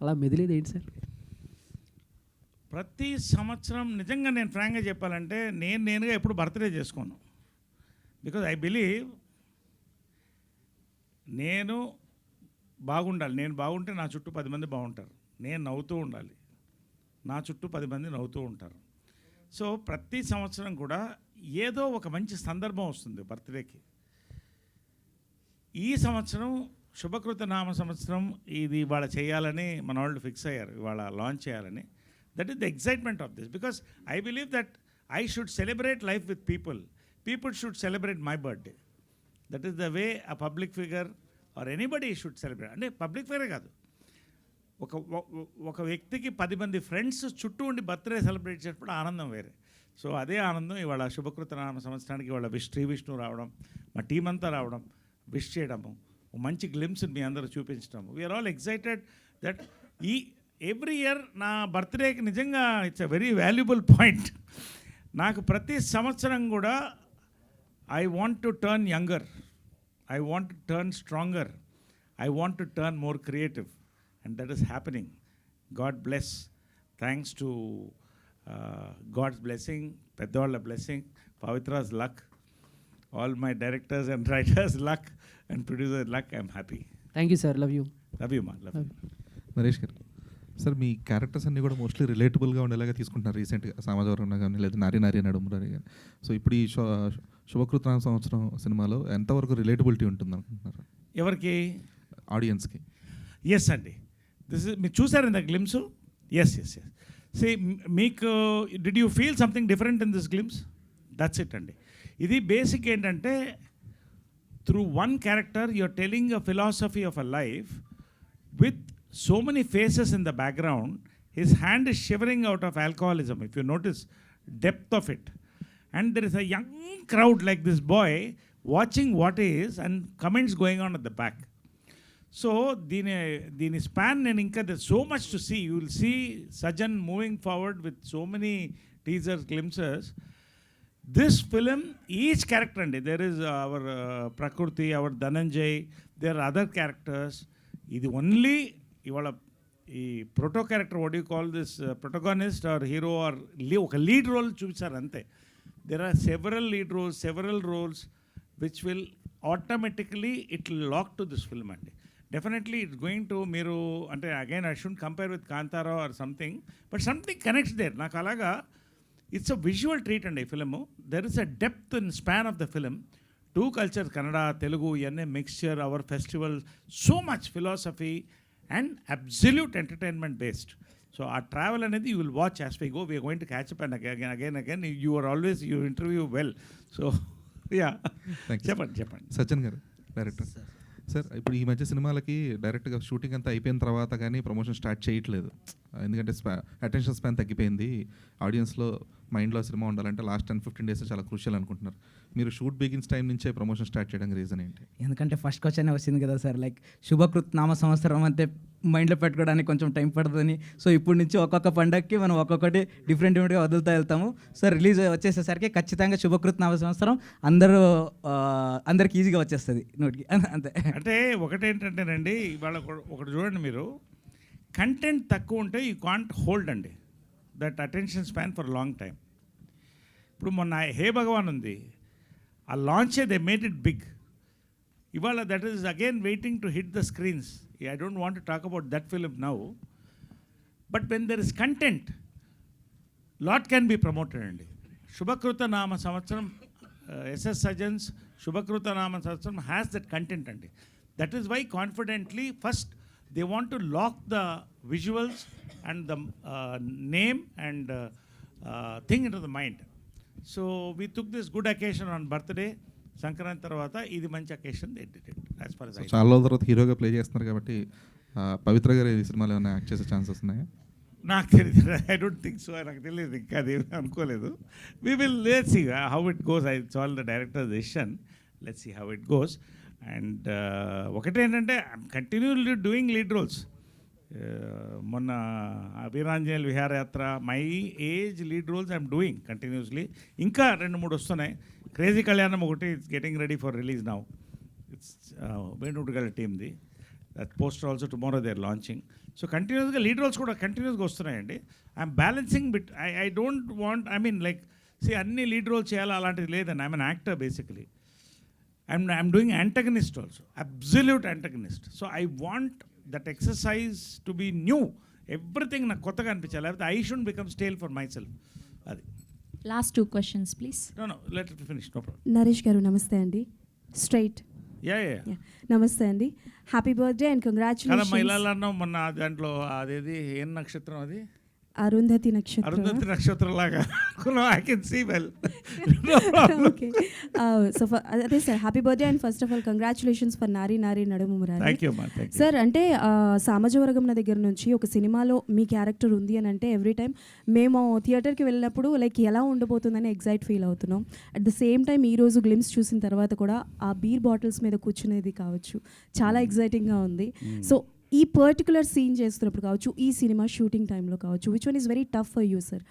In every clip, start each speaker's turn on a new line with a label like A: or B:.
A: అలా మెదిలేది ఏంటి సార్?
B: ప్రతి సంవత్సరం నిజంగా నేను ఫ్రాంక్గా చెప్పాలంటే నేనుగా ఎప్పుడు బర్త్డే చేసుకోను. బికాజ్ ఐ బిలీవ్ నేను బాగుండాలి. నేను బాగుంటే నా చుట్టూ 10 మంది బాగుంటారు. నేను నవ్వుతూ ఉండాలి, నా చుట్టూ 10 మంది నవ్వుతూ ఉంటారు. సో ప్రతి సంవత్సరం కూడా ఏదో ఒక మంచి సందర్భం వస్తుంది బర్త్డేకి. ఈ సంవత్సరం శుభకృత నామ సంవత్సరం ఇది ఇవాళ చేయాలని మన వాళ్ళు ఫిక్స్ అయ్యారు, ఇవాళ లాంచ్ చేయాలని. That is the excitement of this, because I believe that I should celebrate life with people should celebrate my birthday. That is the way a public figure or anybody should celebrate. అంటే public ఫిగరే కాదు, ఒక వ్యక్తికి 10 మంది friends చుట్టూ ఉండి birthday celebrate చేసినప్పుడు ఆనందం వేరే. సో అదే ఆనందం ఇవాళ శుభకృత నామ సంవత్సరానికి ఇవాళ శ్రీ విష్ణు రావడం, మా టీం అంతా రావడం, విష్ చేయడము, మంచి గ్లిమ్స్ మీ అందరూ చూపించడము. వీఆర్ ఆల్ ఎక్సైటెడ్ దట్ ఈ ఎవ్రీ ఇయర్ నా బర్త్డేకి నిజంగా it's a very valuable point. నాకు ప్రతి సంవత్సరం కూడా I want to turn younger, I want to turn stronger, I want to turn more creative, and that is happening. God bless. Thanks to God's blessing, Peddavalla blessing, Pavitra's luck, all my directors and writers' luck and producers' luck, I'm happy.
A: Thank you sir, love you.
B: Love you, ma. Love you.
C: Naresh గారు, sir మీ characters అన్నీ కూడా mostly రిలేటబుల్గా ఉండేలాగా తీసుకుంటున్నారు రీసెంట్గా. సమాజవర్గంలో కానీ లేదా నారి నడుమురారి కానీ. So ఇప్పుడు ఈ శుభకృత సంవత్సరం సినిమాలో ఎంతవరకు రిలేటబిలిటీ ఉంటుంది అనుకుంటున్నారు
B: ఎవరికి?
C: ఆడియన్స్కి.
B: ఎస్ అండి, దిస్ ఇస్ మీరు చూసారు ఇంత glimpse. Yes yes yes see మీకు did you feel something different in this glimpse? That's it అండి. ఇది బేసిక్ ఏంటంటే through one character you're telling a philosophy of a life with so many faces in the background. His hand is shivering out of alcoholism, if you notice depth of it, and there is a young crowd like this boy watching what is and comments going on at the back. So dini span and inka there's so much to see. You will see Sajan moving forward with so many teasers, glimpses. This film, each character, and there is our Prakriti, our Dhananjay, there are other characters. ఇది only ఇవాళ ఈ proto character, what you call this, protagonist or hero or ఒక lead role చూపించారు అంతే. There are several roles which will automatically it will lock to this film అండి. Definitely it's going to, మీరు అంటే again I should compare with Kantara or something, but something connects there. నాకు అలాగా it's a visual treat అండి ఈ film. There is a depth in span of the film. Two cultures, Kannada Telugu, ఇవన్నీ mixture, our festival, so much philosophy and absolute entertainment based. So ఆ travel అనేది you will watch as we go. We're going to catch up and again you are always, you interview well. So yeah, చెప్పండి.
C: సచిన్ గారు, director sir, ఇప్పుడు ఈ మధ్య సినిమాలకి డైరెక్ట్గా shooting అంతా అయిపోయిన తర్వాత కానీ ప్రమోషన్ స్టార్ట్ చేయట్లేదు. ఎందుకంటే అటెన్షన్ స్పాన్ తగ్గిపోయింది. ఆడియన్స్లో మైండ్లో సినిమా ఉండాలంటే లాస్ట్ 10-15 డేస్ చాలా క్రూషియల్ అనుకుంటున్నారు. మీరు షూట్ బిగిన్స్ టైం నుంచే ప్రమోషన్ స్టార్ట్ చేయడానికి రీజన్ ఏంటి?
D: ఎందుకంటే ఫస్ట్ క్వశ్చన్ వచ్చింది కదా సార్, లైక్ శుభకృత్ నామ సంవత్సరం అంటే మైండ్లో పెట్టుకోవడానికి కొంచెం టైం పడుతుందని. సో ఇప్పటి నుంచి ఒక్కొక్క పండగకి మనం ఒక్కొక్కటి డిఫరెంట్గా వదులుతూ వెళ్తాము. సో రిలీజ్ వచ్చేసేసరికి ఖచ్చితంగా శుభకృత్ నామ సంవత్సరం అందరికి ఈజీగా వచ్చేస్తుంది నోటికి, అంతే.
B: అంటే ఒకటేంటంటేనండి, ఇవాళ ఒకటి చూడండి, మీరు కంటెంట్ తక్కువ ఉంటే యూ కాంట్ హోల్డ్ అండి that attention span for long time. ఇప్పుడు మొన్న హే భగవాన్ ఉంది, ఆ లాంచే దే మేడ్ ఇట్ బిగ్. ఇవాళ that is again waiting to hit the screens. I don't want to talk about that film now, but when there is content lot can be promoted అండి. శుభకృత నామ సంవత్సరం, ఎస్ఎస్ సజన్స్ శుభకృత నామ సంవత్సరం హ్యాస్ దట్ కంటెంట్ అండి. That is why confidently first they want to lock the visuals and the name and thing into the mind. So we took this good occasion on birthday, Sankranti తర్వాత ఇది మంచి occasion they did it as far as I know.
C: చాలా రోజుల తర్వాత హీరోగా play చేస్తున్నారు కాబట్టి పవిత్ర గారు ఈ సినిమాలో ఏమైనా యాక్ట్ చేసే ఛాన్సెస్ ఉన్నాయా?
B: నాకు తెలియదు, ఐ డోంట్ థింక్ సో. నాకు తెలియదు, ఇంకా అదేమి అనుకోలేదు. We will let's see how it goes. It's all the director's decision. Let's see how it goes. And ఒకటేంటంటే I'm continuously doing lead roles. మొన్న Veeranjaneyula Viharayatra, my age lead roles I'm doing continuously. ఇంకా 2-3 వస్తున్నాయి. Crazy Kalyanam ఒకటి it's getting ready for release now. It's వేణుగల టీమ్ది. That poster also tomorrow they are launching. So కంటిన్యూస్గా lead roles కూడా కంటిన్యూస్గా వస్తున్నాయండి. I'm balancing bit. I don't want, I mean like అన్ని లీడ్ రోల్స్ చేయాలి అలాంటిది లేదండి. I'm an actor basically. I'm doing antagonist also, absolute antagonist. So I want that exercise to be new. Everything na kottaga anpichali. I shouldn't become stale for myself. Adi.
E: Last 2 questions, please.
B: No, let it finish, no problem.
F: Naresh గారు నమస్తే అండి. Straight
B: Yeah.
F: నమస్తే అండి. Happy birthday and
B: కదా
F: congratulations.
B: మహిళలన్నా మొన్న దాంట్లో అదేది ఏం నక్షత్రం అది?
F: అరుంధతి నక్షత్రం.
B: అరుంధతి నక్షత్రం లాగా. I can see well.
F: Okay. So అదే sir, happy birthday and first of all congratulations for Nari Nadumu Murari.
B: Thank you అమ్మా, థ్యాంక్ యూ.
F: సార్, అంటే సామజవరగమన దగ్గర నుంచి ఒక సినిమాలో మీ క్యారెక్టర్ ఉంది అని అంటే ఎవ్రీ టైం మేము థియేటర్కి వెళ్ళినప్పుడు లైక్ ఎలా ఉండబోతుందని ఎగ్జైట్ ఫీల్ అవుతున్నాం. అట్ ద సేమ్ టైం ఈరోజు గ్లిమ్స్ చూసిన తర్వాత కూడా ఆ బీర్ బాటిల్స్ మీద కూర్చునేది కావచ్చు చాలా ఎగ్జైటింగ్గా ఉంది. సో ఈ పర్టికులర్ సీన్ చేస్తున్నప్పుడు కావచ్చు, ఈ సినిమా షూటింగ్ టైంలో కావచ్చు, which one is very tough for you sir?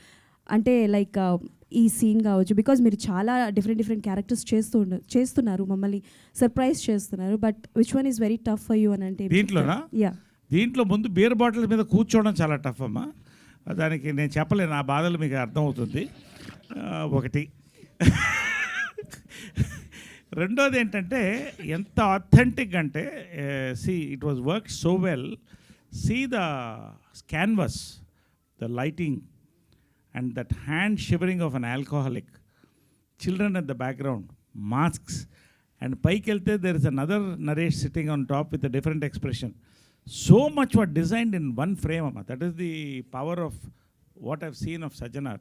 F: అంటే లైక్ ఈ సీన్ కావచ్చు, బికాజ్ మీరు చాలా డిఫరెంట్ క్యారెక్టర్స్ చేస్తున్నారు, మమ్మల్ని సర్ప్రైజ్ చేస్తున్నారు, but which one is very tough for you అని అంటే?
B: దీంట్లోనా?
F: యా.
B: దీంట్లో ముందు బీర్ బాటిల్ మీద కూర్చోవడం చాలా టఫ్ అమ్మా. దానికి నేను చెప్పలేను, ఆ బాధలు మీకు అర్థమవుతుంది. ఒకటి. రెండోది ఏంటంటే ఎంత ఆథెంటిక్ అంటే it was work so well. The canvas, the lighting and that hand shivering of an alcoholic, children at the background, masks, and పైకి వెళ్తే there is another Naresh sitting on top with a different expression. So much was designed in one frame, amma. That is the power of what I've seen of Sajjanar.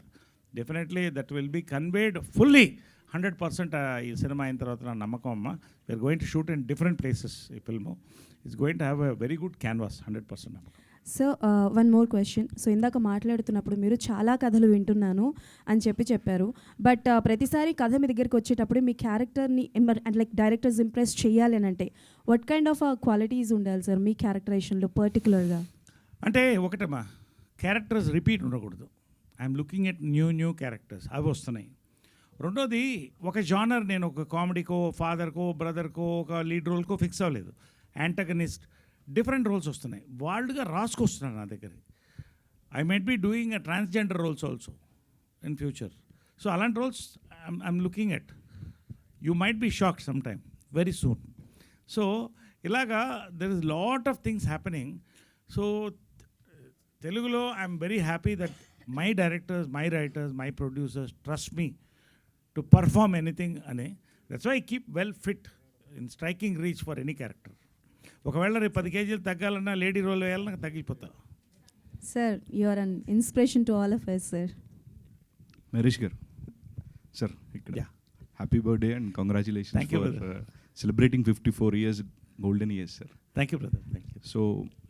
B: Definitely that will be conveyed fully 100% ఈ cinema అయిన తర్వాత నా నమ్మకం అమ్మ. We're going to shoot in different places. ఈ film it's going to have a very good canvas, 100% నమ్మకం.
F: So one more question. So ఇందాక మాట్లాడుతున్నప్పుడు మీరు చాలా కథలు వింటున్నాను అని చెప్పారు, బట్ ప్రతిసారి కథ మీ దగ్గరికి వచ్చేటప్పుడు మీ క్యారెక్టర్ని లైక్ డైరెక్టర్స్ ఇంప్రెస్ చేయాలి అని అంటే వాట్ కైండ్ ఆఫ్ క్వాలిటీస్ ఉండాలి సార్ మీ క్యారెక్టరైజేషన్లో పర్టికులర్గా?
B: అంటే ఒకటమ్మా, క్యారెక్టర్స్ రిపీట్ ఉండకూడదు. I'm looking at new characters, అవి వస్తున్నాయి. రెండోది, ఒక జానర్ నేను ఒక కామెడీకో, ఫాదర్కో, బ్రదర్కో, ఒక లీడ్ రోల్కో ఫిక్స్ అవ్వలేదు. యాంటగనిస్ట్, డిఫరెంట్ రోల్స్ వస్తున్నాయి. వాళ్ళుగా రాసుకొస్తున్నాను నా దగ్గర. I might be doing a transgender roles also in future. So అలాంటి roles I'm looking at. You might be shocked some time very soon. So ఇలాగా there is lot of things happening. So తెలుగులో I'm very happy that my directors, my writers, my producers trust me to perform anything అని. That's why I keep well fit in striking reach for any character. ఒకవేళ రేపు 10 కేజీలు తగ్గాలన్నా, lady role వేయాలన్నా తగ్గిపోతా.
F: Sir, you are an inspiration to all of us sir.
G: Naresh గారు sir, ఇక్కడ happy birthday and congratulations for celebrating 54 years golden years sir.
B: Thank you brother, thank you.
G: So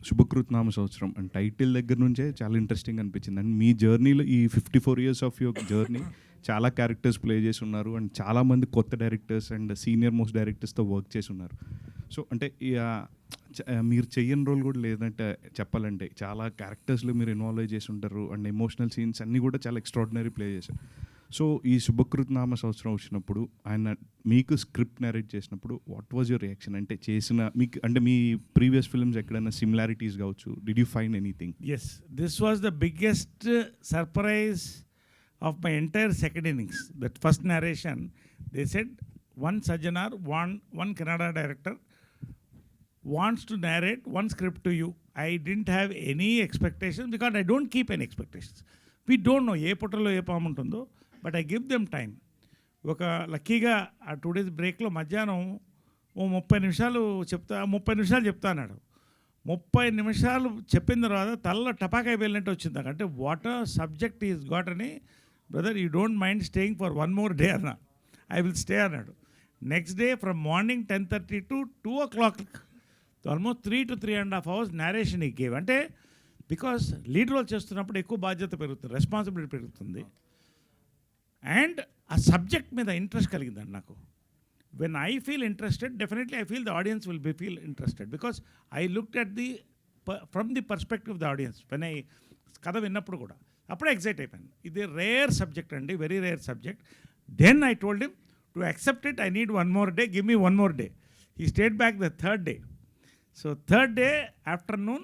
G: శుభకృత్నామ సంవత్సరం అండ్ టైటిల్ దగ్గర నుంచే చాలా interesting అనిపించింది. అండ్ మీ జర్నీలో ఈ 54 years ఆఫ్ యువర్ జర్నీ చాలా క్యారెక్టర్స్ ప్లే చేసి ఉన్నారు అండ్ చాలామంది కొత్త డైరెక్టర్స్ అండ్ సీనియర్ మోస్ట్ డైరెక్టర్స్తో వర్క్ చేసి ఉన్నారు. సో అంటే మీరు చెయ్యని రోల్ కూడా లేదంటే చెప్పాలంటే చాలా క్యారెక్టర్స్లో మీరు ఇన్వాల్వ్ చేసి ఉంటారు అండ్ ఎమోషనల్ సీన్స్ అన్నీ కూడా చాలా ఎక్స్ట్రాడినరీ ప్లే చేశారు. సో ఈ శుభకృత్నామ సంవత్సరం వచ్చినప్పుడు ఆయన మీకు స్క్రిప్ట్ నరేట్ చేసినప్పుడు వాట్ వాజ్ యువర్ రియాక్షన్? అంటే చేసిన మీకు అంటే మీ ప్రీవియస్ ఫిల్మ్స్ ఎక్కడైనా సిమిలారిటీస్ కావచ్చు, did you find anything?
B: Yes, this was the biggest surprise of my entire second innings. That first narration, they said one Sajjanar, one Kannada director wants to narrate one script to you. I didn't have any expectations because I don't keep any expectations. We don't know ఏ పుట్టలో ఏ పాము ఉంటుందో, but I give them time. ఒక లక్కీగా ఆ 2 days బ్రేక్లో మధ్యాహ్నం 30 నిమిషాలు చెప్తా అన్నాడు. 30 నిమిషాలు చెప్పిన తర్వాత తల్ల టపాకాయ వెళ్ళినట్టు వచ్చింది నాకు. అంటే what a subject is got అని. Brother, you don't mind staying for 1 more day అన్నా. ఐ విల్ స్టే అన్నాడు. Next day from morning 10:30 to 2 o'clock, almost 3 to 3.5 hours narration he gave. అంటే బికాస్ లీడ్ రోల్ చేస్తున్నప్పుడు ఎక్కువ బాధ్యత పెరుగుతుంది, responsibility పెరుగుతుంది, and ఆ సబ్జెక్ట్ మీద ఇంట్రెస్ట్ కలిగిందండి నాకు. when I feel interested, definitely I feel the audience will feel interested because I looked at from the perspective of the audience. When I కథ విన్నప్పుడు కూడా అప్పుడే ఎగ్జైట్ అయిపోయాను. ఇది రేర్ సబ్జెక్ట్ అండి, very rare subject. Then I told him to accept it, I need 1 more day, give me 1 more day. He stayed back the 3rd day. So 3rd day afternoon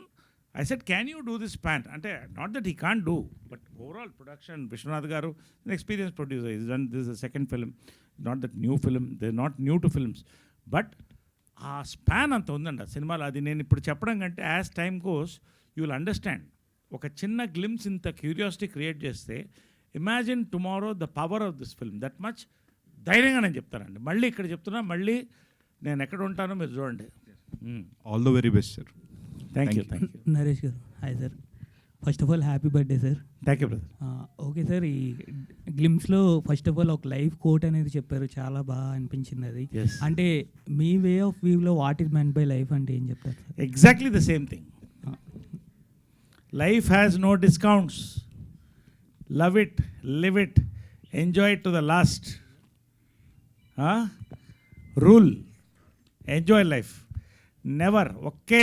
B: I said, can you do this span? Ante, not that he can't do, but overall production, Vishwanath Garu, an experienced producer. He's done, this is the second film, not that new film, they're not new to films. But ఆ span అంత ఉందండి ఆ సినిమాలో. అది నేను ఇప్పుడు చెప్పడం కంటే as time goes you will understand. ఒక చిన్న గ్లిమ్స్ ఇంత క్యూరియాసిటీ క్రియేట్ చేస్తే imagine tomorrow the power of this film. That much ధైర్యంగా నేను చెప్తానండి. మళ్ళీ ఇక్కడ చెప్తున్నా, మళ్ళీ నేను ఎక్కడ ఉంటానో మీరు చూడండి.
G: All the very best sir.
B: Thank you, thank you,
H: Naresh గారు hi sir. First of all happy birthday sir.
B: Thank you brother.
H: Okay sir, ఈ గ్లిమ్స్లో ఫస్ట్ ఆఫ్ ఆల్ ఒక లైఫ్ కోట్ అనేది చెప్పారు, చాలా బాగా అనిపించింది అది.
B: Yes.
H: అంటే మీ వే ఆఫ్ వ్యూలో what is meant by life అంటే ఏం చెప్తారు సార్?
B: Exactly the same thing. Life has no discounts. Love it, live it, enjoy it to the last. Rule, enjoy life. Never okay.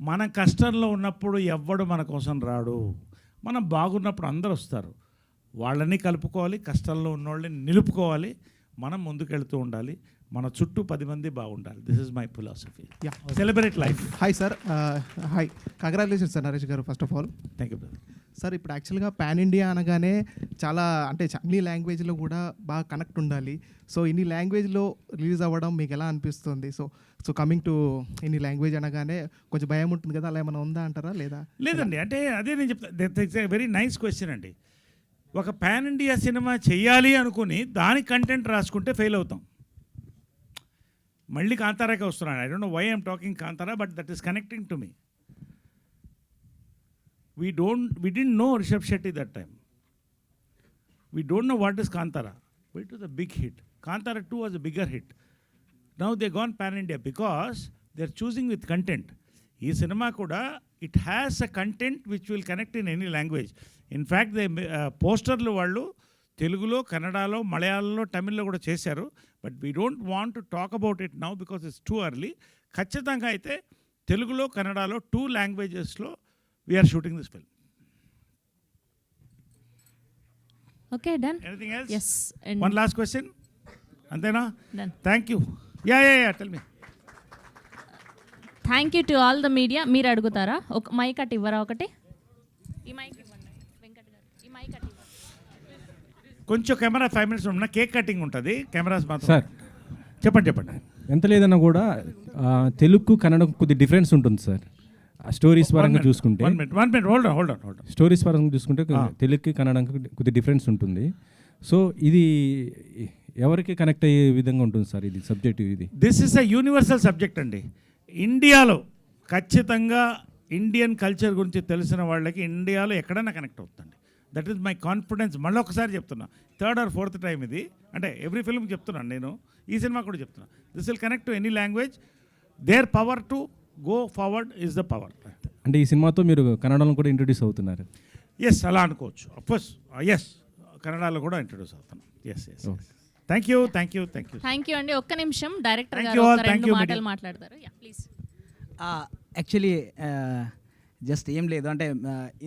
B: మన కష్టంలో ఉన్నప్పుడు ఎవ్వడు మన కోసం రాడు. మనం బాగున్నప్పుడు అందరు వస్తారు. వాళ్ళని కలుపుకోవాలి, కష్టంలో ఉన్నోళ్ళని నిలుపుకోవాలి. మనం ముందుకెళ్తూ ఉండాలి. మన చుట్టూ 10 మంది బాగుండాలి. This is my philosophy. Celebrate life.
I: Hi sir. Hi, congratulations sir Naresh గారు first of all.
B: Thank you brother.
I: Sir ఇప్పుడు యాక్చువల్గా పాన్ ఇండియా అనగానే చాలా అంటే అన్ని లాంగ్వేజ్లో కూడా బాగా కనెక్ట్ ఉండాలి. సో ఇన్ని లాంగ్వేజ్లో రిలీజ్ అవ్వడం మీకు ఎలా అనిపిస్తుంది? సో కమింగ్ టు ఇన్ని లాంగ్వేజ్ అనగానే కొంచెం భయం ఉంటుంది కదా, అలా ఏమైనా ఉందా అంటారా లేదా?
B: లేదండి, అంటే అదే నేను చెప్తా. That's a very nice question అండి. ఒక పాన్ ఇండియా సినిమా చేయాలి అనుకుని దాని కంటెంట్ రాసుకుంటే ఫెయిల్ అవుతాం. మళ్ళీ కాంతారాకే వస్తున్నాను. I don't know why I'm talking Kantara, but that is connecting to me. We didn't know Rishabh Shetty that time. We don't know what is Kantara. But it was a big hit. Kantara 2 was a bigger hit. Now they've gone pan-India because they're choosing with content. Ee cinema kuda, it has a content which will connect in any language. In fact, the posterlu vallu Telugulo, Kannadalo, Malayalamlo, Tamillo kuda chesaru. But we don't want to talk about it now because it's too early. Khachitanga aithe Telugulo, Kannadalo, 2 languages lo we are shooting this film.
E: Okay, done.
B: Anything else?
E: Yes. And
B: One last question. Antena?
E: done.
B: Thank you. Yeah. Tell me.
E: Thank you to all the media. మీరు అడుగుతారా? ఒక mic అటు ఇవ్వరా ఒకటి? ఈ mic ఇవ్వండి వెంకట్ గారు. ఈ మైక్ అటు ఇవ్వండి.
B: కొంచెం కెమెరా 5 minutes ఉన్న కేక్ కటింగ్ ఉంటుంది. కెమెరాస్ మాత్రం.
J: సార్
B: చెప్పండి.
J: ఎంత లేదన్నా కూడా తెలుగు కన్నడ కొద్ది డిఫరెన్స్ ఉంటుంది సార్. స్టోరీస్ పరంగా చూసుకుంటే
B: one minute hold on.
J: Stories పరంగా చూసుకుంటే తెలుగుకి కన్నడకి కొద్ది డిఫరెన్స్ ఉంటుంది. సో ఇది ఎవరికి కనెక్ట్ అయ్యే విధంగా ఉంటుంది సార్ ఇది సబ్జెక్ట్? ఇది
B: this is a universal subject అండి. ఇండియాలో ఖచ్చితంగా ఇండియన్ కల్చర్ గురించి తెలిసిన వాళ్ళకి ఇండియాలో ఎక్కడైనా కనెక్ట్ అవుతుంది. That is my confidence. మళ్ళీ ఒకసారి చెప్తున్నా, 3rd or 4th టైం ఇది. అంటే ఎవ్రీ ఫిల్మ్ చెప్తున్నాను నేను, ఈ సినిమా కూడా చెప్తున్నా. This will connect to any language. There power to go forward is the power.
J: అంటే ఈ సినిమాతో మీరు కన్నడలో కూడా ఇంట్రొడ్యూస్ అవుతున్నారు?
B: ఎస్, అలా అనుకోవచ్చు. అఫ్కోర్స్ ఎస్, కన్నడలో కూడా ఇంట్రొడ్యూస్ అవుతాను. ఎస్. థ్యాంక్ యూ
E: అండి. ఒక్క నిమిషం, డైరెక్టర్
B: Thank
E: గారు
B: you all.
E: ఒక
B: Thank
E: 2
B: you,
E: మాటలు
B: media.
E: మాట్లాడతారు. Yeah please.
D: యాక్చువల్లీ జస్ట్ ఏం లేదు అంటే